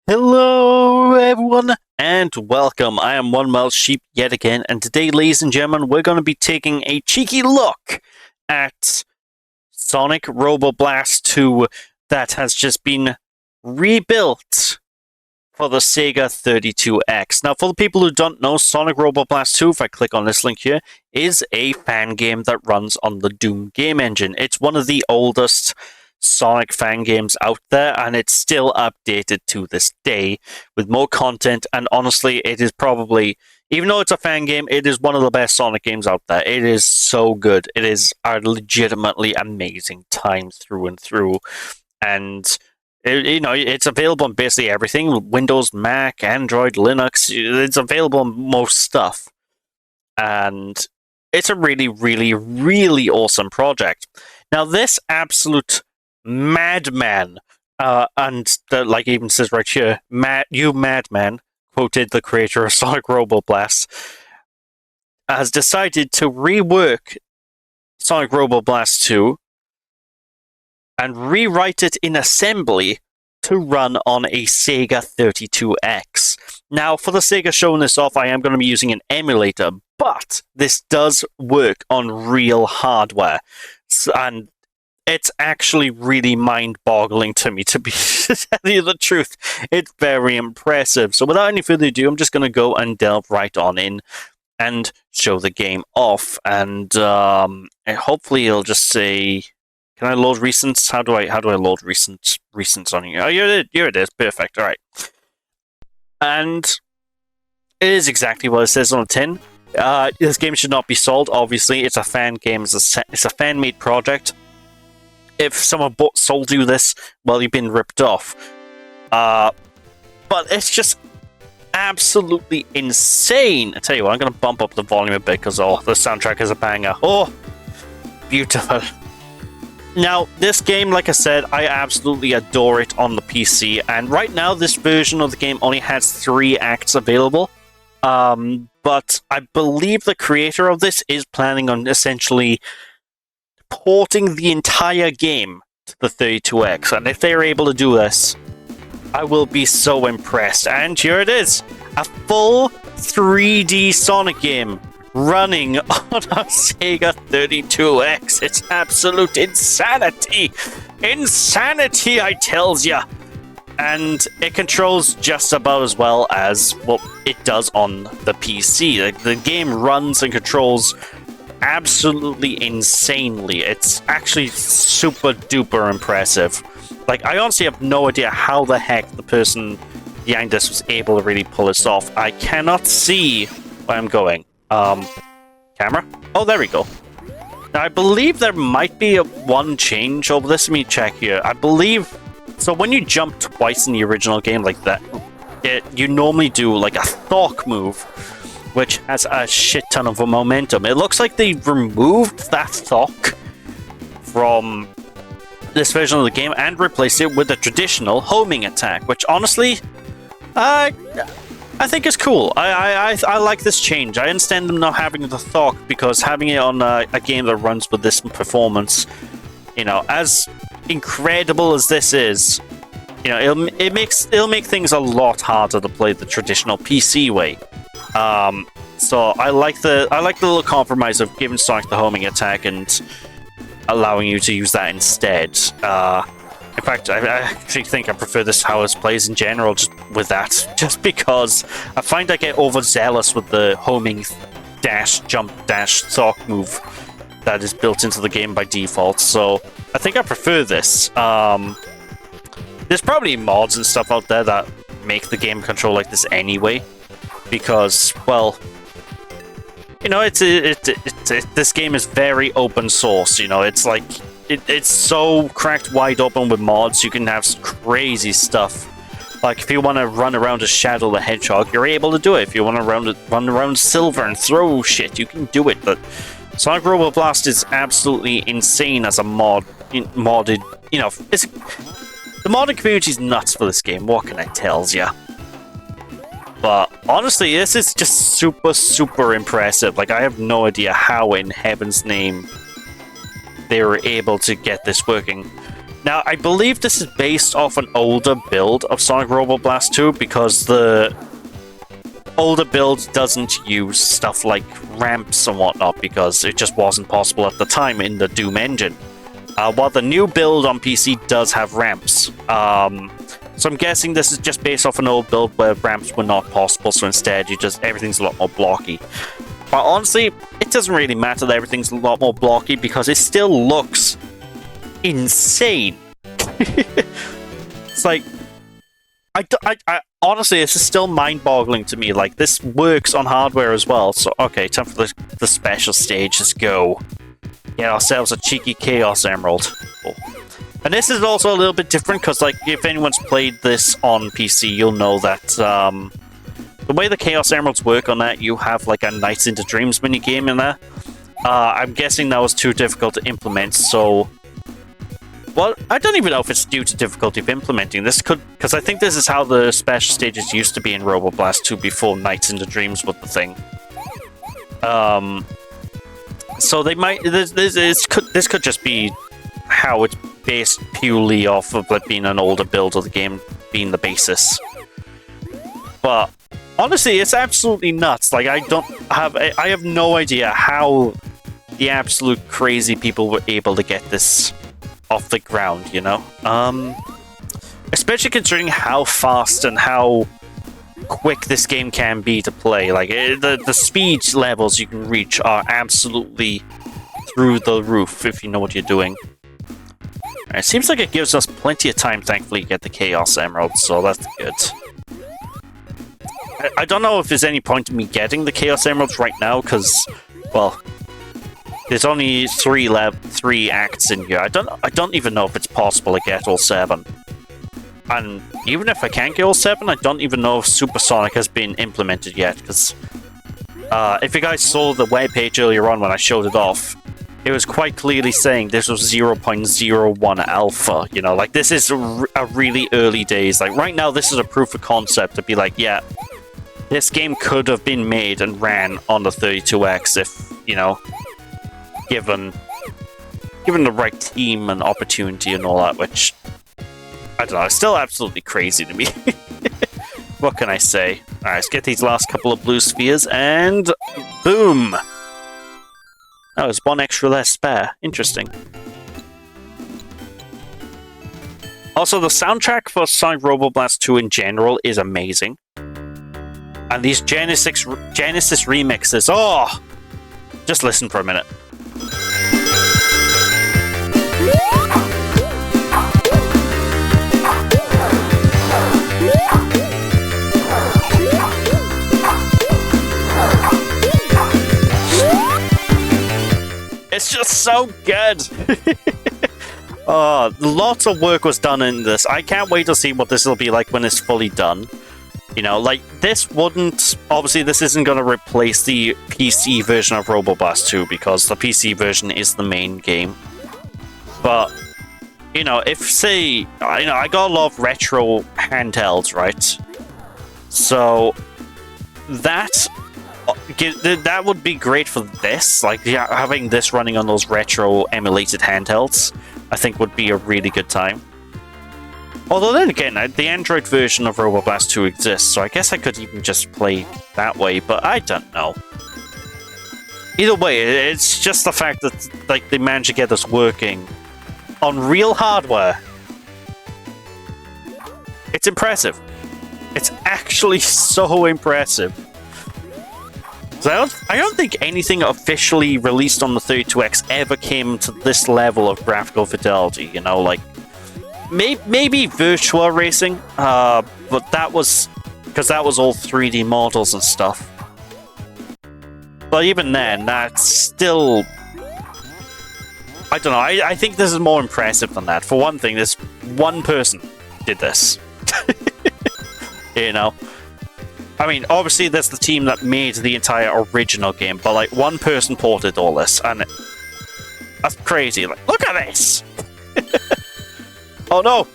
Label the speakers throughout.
Speaker 1: Hello, everyone, and welcome. I am One Wild Sheep yet again, and today, ladies and gentlemen, we're going to be taking a cheeky look at Sonic Robo Blast 2 that has just been rebuilt for the Sega 32X. Now, for the people who don't know, Sonic Robo Blast 2, if I click on this link here, is a fan game that runs on the Doom game engine. It's one of the oldest Sonic fan games out there, and it's still updated to this day with more content. And honestly, it is probably, even though it's a fan game, it is one of the best Sonic games out there. It is so good. It is a legitimately amazing time through and through. And it's available on basically everything: Windows, Mac, Android, Linux. It's available on most stuff, and it's a really, really, really awesome project. Now, this absolute madman, like even says right here, "You madman," quoted the creator of Sonic Robo Blast, has decided to rework Sonic Robo Blast 2 and rewrite it in assembly to run on a Sega 32X. Now, for the sake of showing this off, I am going to be using an emulator, but this does work on real hardware, and it's actually really mind-boggling to me, to tell you the truth. It's very impressive. So without any further ado, I'm just going to go and delve right on in and show the game off. And hopefully it'll just say, can I load recents? How do I load recents on here? Oh, here it is. Perfect. All right. And it is exactly what it says on the tin. This game should not be sold, obviously. It's a fan game. It's a fan-made project. If someone sold you this, well, you've been ripped off. But it's just absolutely insane. I tell you what, I'm going to bump up the volume a bit because the soundtrack is a banger. Oh, beautiful. Now, this game, like I said, I absolutely adore it on the PC. And right now, this version of the game only has 3 acts available. But I believe the creator of this is planning on essentially porting the entire game to the 32X, and if they're able to do this, I will be so impressed. And here it is, a full 3D Sonic game running on a Sega 32X. It's absolute insanity, I tells ya. And it controls just about as well as what it does on the PC. The game runs and controls absolutely insanely. It's actually super duper impressive. Like, I honestly have no idea how the heck the person behind this was able to really pull this off. I cannot see where I'm going. Camera? Oh, there we go. Now, I believe there might be one change over this. Let me check here. I believe, so when you jump twice in the original game like that, you normally do like a thok move, which has a shit ton of momentum. It looks like they removed that thok from this version of the game and replaced it with a traditional homing attack, which honestly, I think is cool. I like this change. I understand them not having the thok because having it on a game that runs with this performance, as incredible as this is, it'll make things a lot harder to play the traditional PC way. So I like the little compromise of giving Sonic the homing attack and allowing you to use that instead. In fact, I actually think I prefer this how it plays in general, just because I find I get overzealous with the homing dash, jump, dash, thok move that is built into the game by default. So I think I prefer this. There's probably mods and stuff out there that make the game control like this anyway, because, well, this game is very open source. It's like it's so cracked wide open with mods. You can have crazy stuff. Like if you want to run around as Shadow the Hedgehog, you're able to do it. If you want to run around Silver and throw shit, you can do it. But Sonic Robo Blast is absolutely insane as a modded. The modding community is nuts for this game. What can I tell ya? But honestly, this is just super, super impressive. Like, I have no idea how in heaven's name they were able to get this working. Now, I believe this is based off an older build of Sonic Robo Blast 2 because the older build doesn't use stuff like ramps and whatnot because it just wasn't possible at the time in the Doom engine. While the new build on PC does have ramps. So I'm guessing this is just based off an old build where ramps were not possible, so instead everything's a lot more blocky. But honestly, it doesn't really matter that everything's a lot more blocky because it still looks insane. It's like, I honestly, this is still mind-boggling to me. Like, this works on hardware as well. So, okay, time for the special stage. Let's go. Get ourselves a cheeky Chaos Emerald. Oh. And this is also a little bit different because, like, if anyone's played this on PC, you'll know that the way the Chaos Emeralds work on that, you have like a Nights into Dreams minigame in there. I'm guessing that was too difficult to implement, so... Well, I don't even know if it's due to difficulty of implementing this, because I think this is how the special stages used to be in Robo Blast 2 before Nights into Dreams was the thing. So they might... This could just be how it's based purely off of it being an older build of the game being the basis. But honestly, it's absolutely nuts. Like, I have no idea how the absolute crazy people were able to get this off the ground, you know? Especially considering how fast and how quick this game can be to play. Like, the speed levels you can reach are absolutely through the roof if you know what you're doing. It seems like it gives us plenty of time, thankfully, to get the Chaos Emerald, so that's good. I don't know if there's any point in me getting the Chaos Emeralds right now, because, well, there's only three acts in here. I don't even know if it's possible to get all 7. And even if I can't get all 7, I don't even know if Supersonic has been implemented yet, because if you guys saw the webpage earlier on when I showed it off, it was quite clearly saying this was 0.01 alpha, you know, like this is a really early days. Like right now, this is a proof of concept to be like, yeah, this game could have been made and ran on the 32X if, you know, given the right team and opportunity and all that, which, I don't know, it's still absolutely crazy to me. What can I say? Alright, let's get these last couple of blue spheres, and boom! Oh, there's one extra less spare. Interesting. Also, the soundtrack for Sonic Robo Blast 2 in general is amazing. And these Genesis remixes, oh! Just listen for a minute. It's just so good! Lots of work was done in this. I can't wait to see what this will be like when it's fully done. You know, like, this wouldn't... Obviously, this isn't going to replace the PC version of Robo Blast 2, because the PC version is the main game. But, you know, if, say... You know, I got a lot of retro handhelds, right? So, that would be great for this. Like, yeah, having this running on those retro emulated handhelds, I think would be a really good time. Although then again, the Android version of Robo Blast 2 exists, so I guess I could even just play that way, but I don't know. Either way, it's just the fact that, like, they managed to get this working on real hardware. It's impressive. It's actually so impressive. So I don't think anything officially released on the 32X ever came to this level of graphical fidelity, you know, like, maybe Virtua Racing, but that was, because that was all 3D models and stuff. But even then, that's still, I don't know, I think this is more impressive than that. For one thing, this one person did this. You know? I mean, obviously, there's the team that made the entire original game, but, like, one person ported all this, and that's crazy. Like, look at this! Oh, no!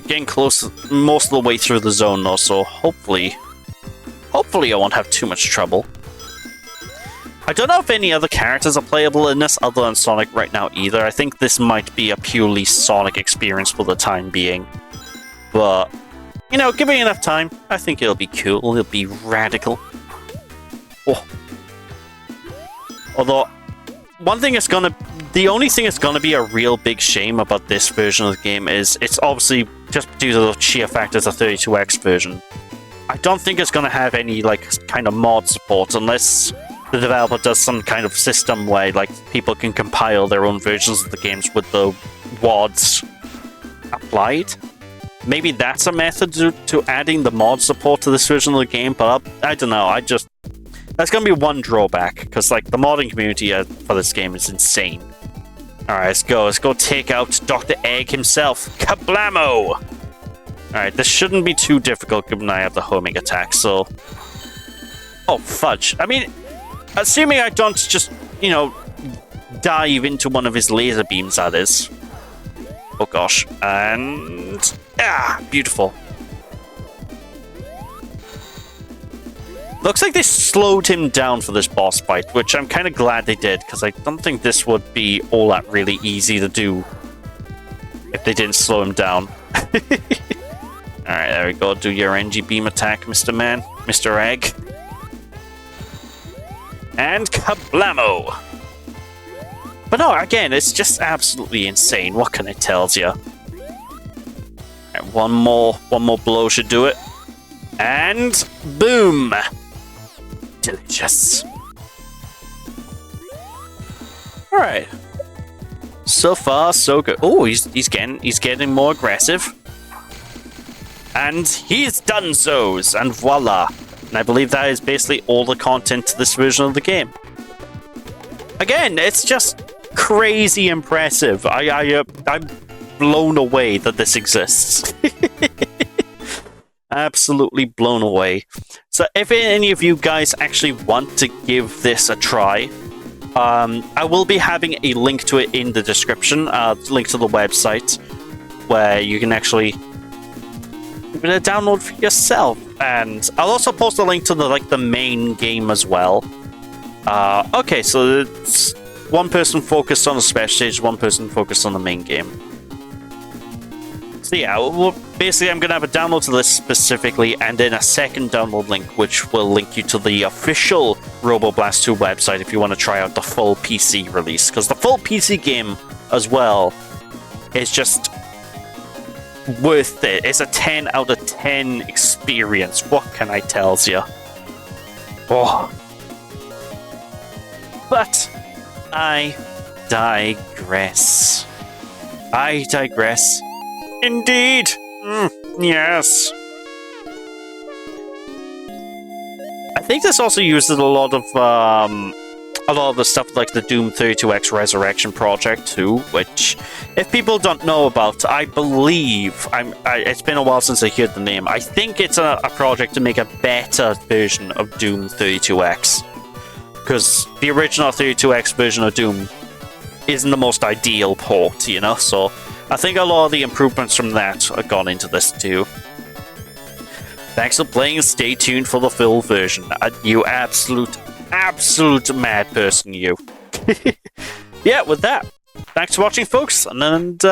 Speaker 1: Getting close, most of the way through the zone, though, so hopefully I won't have too much trouble. I don't know if any other characters are playable in this other than Sonic right now either. I think this might be a purely Sonic experience for the time being. But, you know, give me enough time. I think it'll be cool. It'll be radical. Oh. Although, the only thing that's gonna be a real big shame about this version of the game is it's obviously just due to the sheer fact it's a 32X version. I don't think it's gonna have any, like, kind of mod support unless the developer does some kind of system where, like, people can compile their own versions of the games with the WODs applied. Maybe that's a method to adding the mod support to this version of the game, but I don't know, that's gonna be one drawback, because, like, the modding community for this game is insane. Alright, let's go take out Dr. Egg himself. Kablamo! Alright, this shouldn't be too difficult given I have the homing attack, so... Oh, fudge. I mean, assuming I don't just, you know, dive into one of his laser beams, that is. Oh gosh. And... ah, beautiful. Looks like they slowed him down for this boss fight, which I'm kind of glad they did, because I don't think this would be all that really easy to do if they didn't slow him down. Alright, there we go. Do your NG beam attack, Mr. Man. Mr. Egg. And kablamo! But no, again, it's just absolutely insane. What can I tell you? Right, one more blow should do it. And boom! Delicious. Alright. So far, so good. Oh, he's getting more aggressive. And he's done so's, and voila. And I believe that is basically all the content to this version of the game. Again, it's just crazy impressive. I'm blown away that this exists. Absolutely blown away. So if any of you guys actually want to give this a try, I will be having a link to it in the description, link to the website, where you can actually give it a download for yourself. And I'll also post a link to the main game as well. Okay, so it's one person focused on the special stage, one person focused on the main game. So yeah, basically I'm going to have a download to this specifically, and then a second download link, which will link you to the official Robo Blast 2 website if you want to try out the full PC release. Because the full PC game as well is just worth it. It's a 10 out of 10 experience. What can I tell you? Oh. But I digress. I digress. Indeed! Yes. I think this also uses a lot of the stuff like the Doom 32X Resurrection project too, which, if people don't know about, I believe it's been a while since I heard the name. I think it's a project to make a better version of Doom 32X, because the original 32X version of Doom isn't the most ideal port, you know. So I think a lot of the improvements from that have gone into this too. Thanks for playing, and stay tuned for the full version. You absolute mad person, you. Yeah, with that, thanks for watching, folks. And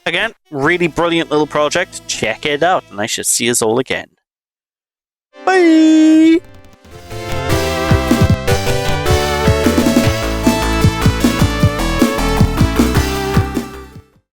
Speaker 1: again, really brilliant little project. Check it out, and I should see us all again. Bye!